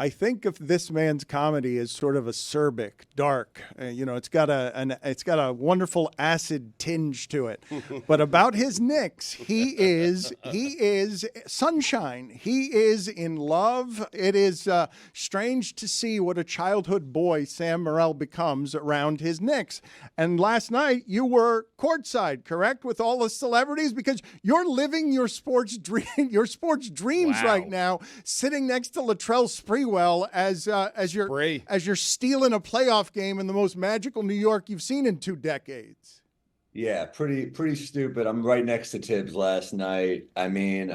I think of this man's comedy as sort of acerbic, dark. It's got a wonderful acid tinge to it. But about his Knicks, he is sunshine. He is in love. It is strange to see what a childhood boy Sam Morril becomes around his Knicks. And last night you were courtside, correct, with all the celebrities, because you're living your sports dreams Wow. right now, sitting next to Latrell Sprewell as you're stealing a playoff game in the most magical New York you've seen in 2 decades. Yeah, pretty stupid. I'm right next to Tibbs last night. I mean,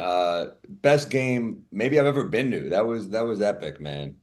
best game maybe I've ever been to. That was epic, man.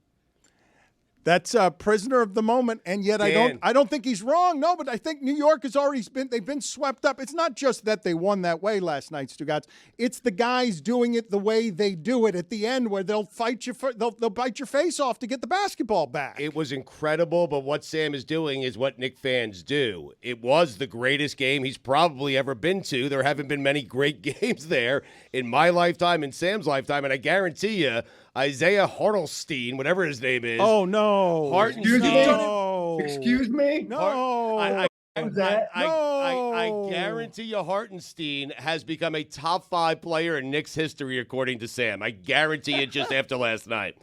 That's a prisoner of the moment, and yet Dan. I don't think he's wrong. No, but I think New York has already they've been swept up. It's not just that they won that way last night, Stugotz. It's the guys doing it the way they do it at the end, where they'll fight you they'll bite your face off to get the basketball back. It was incredible, but what Sam is doing is what Knicks fans do. It was the greatest game he's probably ever been to. There haven't been many great games there in my lifetime, in Sam's lifetime, and I guarantee you, Isaiah Hartenstein, whatever his name is. Oh, no. Hartenstein. No. Excuse me? No. I No. guarantee you Hartenstein has become a top 5 player in Knicks history, according to Sam. I guarantee it just after last night.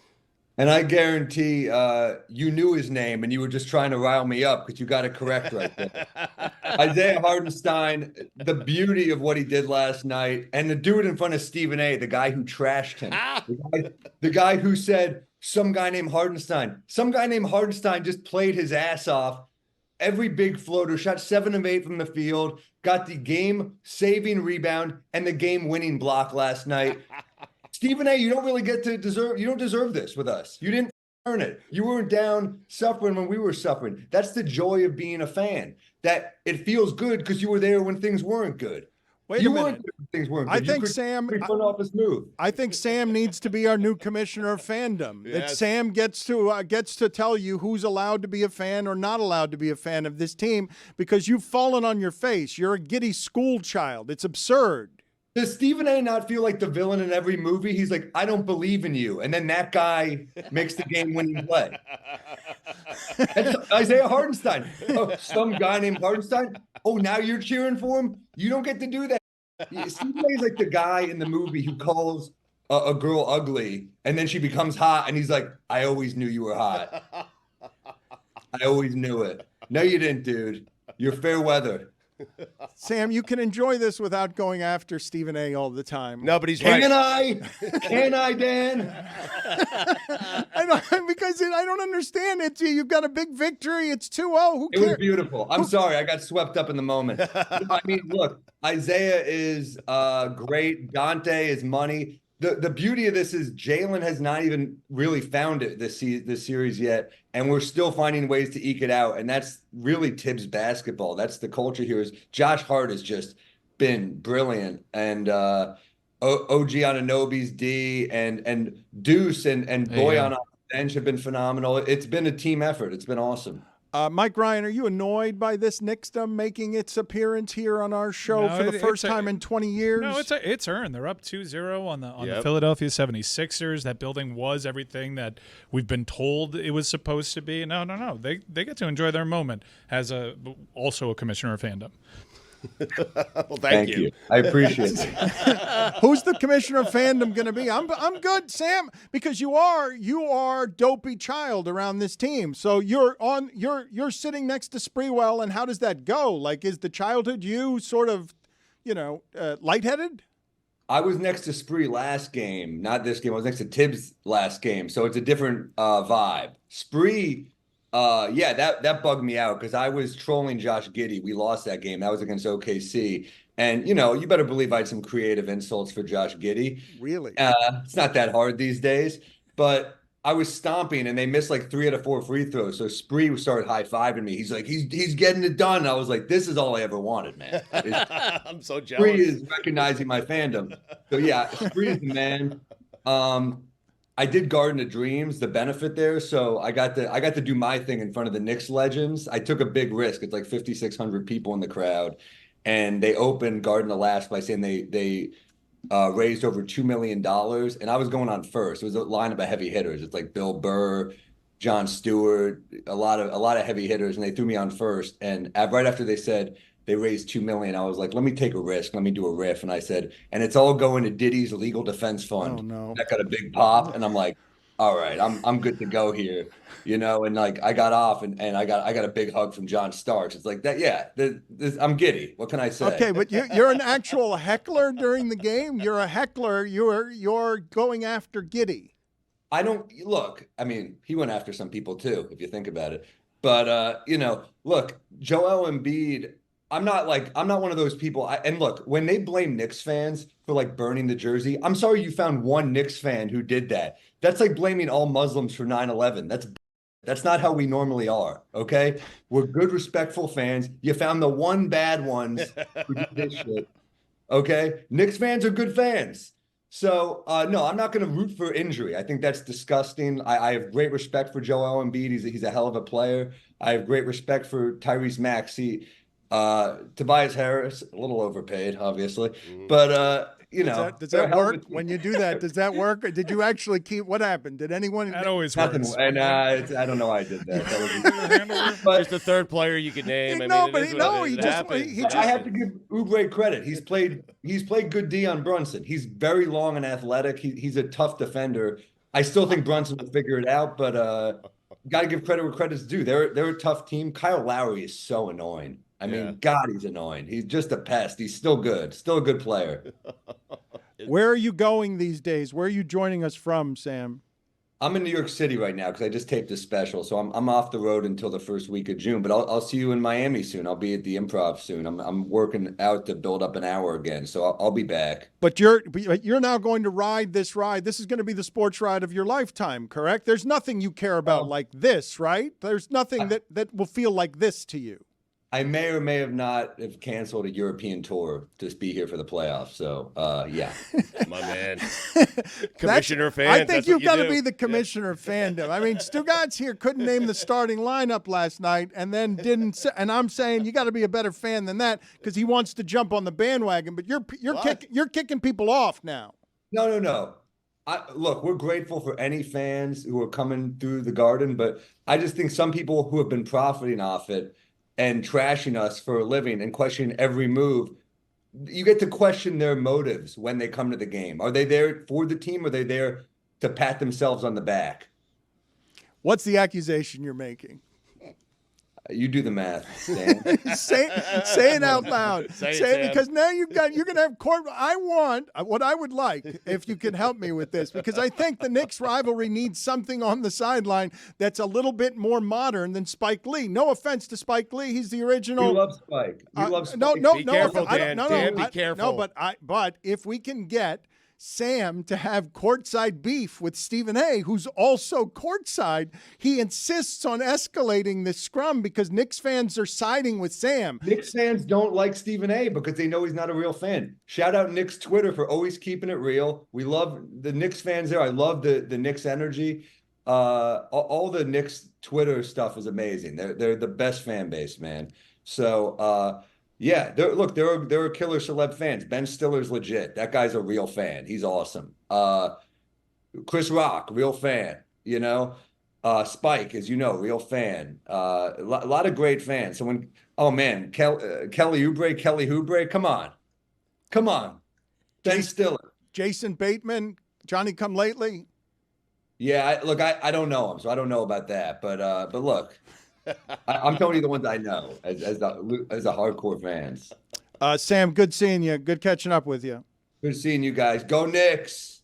And I guarantee you knew his name and you were just trying to rile me up because you got it correct right there. Isaiah Hartenstein, the beauty of what he did last night, and to do it in front of Stephen A., the guy who trashed him. The guy who said, some guy named Hartenstein. Some guy named Hartenstein just played his ass off. Every big floater, shot 7 of 8 from the field, got the game-saving rebound and the game-winning block last night. Stephen A., you don't really you don't deserve this with us. You didn't earn it. You weren't down suffering when we were suffering. That's the joy of being a fan, that it feels good because you were there when things weren't good. Wait you a minute. weren't good when things weren't good. I think Sam. Front office move. I think Sam needs to be our new commissioner of fandom. That Yes. Sam gets to tell you who's allowed to be a fan or not allowed to be a fan of this team, because you've fallen on your face. You're a giddy school child. It's absurd. Does Stephen A. not feel like the villain in every movie? He's like, I don't believe in you. And then that guy makes the game-winning play. That's Isaiah Hartenstein. Oh, some guy named Hartenstein? Oh, now you're cheering for him? You don't get to do that. Stephen A. is like the guy in the movie who calls a girl ugly, and then she becomes hot, and he's like, I always knew you were hot. I always knew it. No, you didn't, dude. You're fair weather. Sam, you can enjoy this without going after Stephen A. all the time. No, but he's right. Can I, Dan? Because I don't understand it. You've got a big victory. It's 2-0. Who It cares? was beautiful. I'm sorry. I got swept up in the moment. I mean, look, Isaiah is great. Dante is money. The beauty of this is Jalen has not even really found it this series yet, and we're still finding ways to eke it out. And that's really Tibbs basketball. That's the culture here. Is Josh Hart has just been brilliant, and OG Anunoby's D and Deuce and Boyan on the bench have been phenomenal. It's been a team effort. It's been awesome. Mike Ryan, are you annoyed by this Knicksdom making its appearance here on our show for the first time in 20 years? No, it's earned. They're up 2-0 on the Philadelphia 76ers. That building was everything that we've been told it was supposed to be. No. They get to enjoy their moment as also a commissioner of fandom. Well, thank you. I appreciate it. Who's the commissioner of fandom going to be? I'm good, Sam, because you are dopey child around this team. So you're sitting next to Sprewell, and how does that go? Like, is the childhood you sort of, lightheaded? I was next to Spree last game, not this game. I was next to Tibbs last game, so it's a different vibe. Spree. That bugged me out because I was trolling Josh Giddey. We lost that game. That was against OKC. And, you better believe I had some creative insults for Josh Giddey. Really? It's not that hard these days. But I was stomping, and they missed like 3 out of 4 free throws. So Spree started high-fiving me. He's like, he's getting it done. And I was like, this is all I ever wanted, man. I'm so jealous. Spree is recognizing my fandom. So, yeah, Spree is the man. I did Garden of Dreams, the benefit there, so I got to do my thing in front of the Knicks legends. I took a big risk. It's like 5,600 people in the crowd, and they opened Garden of Last by saying they raised over $2 million, and I was going on first. It was a lineup of heavy hitters. It's like Bill Burr, John Stewart, a lot of heavy hitters, and they threw me on first. And right after they said they raised $2 million, I was like, let me take a risk. Let me do a riff. And I said, and it's all going to Diddy's legal defense fund. Oh, no. That got a big pop, and I'm like, all right, I'm good to go here, and like I got off and I got a big hug from John Starks. It's like that, yeah. I'm giddy. What can I say? Okay, but you're an actual heckler during the game. You're a heckler. You're going after Giddy. I don't look. I mean, he went after some people too, if you think about it. But look, Joel Embiid. I'm not one of those people. And look, when they blame Knicks fans for like burning the jersey, I'm sorry you found one Knicks fan who did that. That's like blaming all Muslims for 9/11. That's not how we normally are. Okay, we're good, respectful fans. You found the one bad ones who did this shit. Okay, Knicks fans are good fans. So no, I'm not going to root for injury. I think that's disgusting. I have great respect for Joel Embiid. He's a hell of a player. I have great respect for Tyrese Maxey. Tobias Harris, a little overpaid, obviously, but does that work when you do that? Does that work? Or did you actually keep? What happened? Did anyone? That always nothing. works. And I don't know. Why I did that. But just the third player you could name. I have to give Oubre credit. He's played good D on Brunson. He's very long and athletic. He's a tough defender. I still think Brunson will figure it out, but got to give credit where credit's due. They're a tough team. Kyle Lowry is so annoying. I mean, God, he's annoying. He's just a pest. He's still good. Still a good player. Where are you going these days? Where are you joining us from, Sam? I'm in New York City right now because I just taped a special. So I'm off the road until the first week of June. But I'll see you in Miami soon. I'll be at the Improv soon. I'm working out to build up an hour again. So I'll be back. But you're now going to ride this ride. This is going to be the sports ride of your lifetime, correct? There's nothing you care about like this, right? There's nothing that will feel like this to you. I may or may have not have canceled a European tour to be here for the playoffs. So, yeah. My man. Commissioner of Fandom. I think you've got to be the Commissioner of Fandom. I mean, Stugotz here couldn't name the starting lineup last night and then didn't. And I'm saying you got to be a better fan than that because he wants to jump on the bandwagon. But you're kicking people off now. No. Look, we're grateful for any fans who are coming through the Garden, but I just think some people who have been profiting off it and trashing us for a living and questioning every move, you get to question their motives when they come to the game. Are they there for the team or are they there to pat themselves on the back? What's the accusation you're making? You do the math, Dan. say it out loud. Say it because now you're going to have court. What I would like, if you can help me with this, because I think the Knicks rivalry needs something on the sideline that's a little bit more modern than Spike Lee. No offense to Spike Lee, he's the original. You love Spike. You love Spike. No. Be careful, Dan. Dan, be careful. No, but if we can get Sam to have courtside beef with Stephen A., who's also courtside. He insists on escalating this scrum because Knicks fans are siding with Sam. Knicks fans don't like Stephen A. because they know he's not a real fan. Shout out Knicks Twitter for always keeping it real. We love the Knicks fans there. I love the Knicks energy. All the Knicks Twitter stuff is amazing. They're the best fan base, man. So, yeah, there are killer celeb fans. Ben Stiller's legit. That guy's a real fan. He's awesome. Chris Rock, real fan. Spike, as you know, real fan. A lot of great fans. So Kelly Oubre, come on. Ben Stiller, Jason Bateman, Johnny Come Lately. Yeah, I don't know him, so I don't know about that. But look. I'm telling you the ones I know as the hardcore fans. Sam, good seeing you. Good catching up with you. Good seeing you guys. Go Knicks.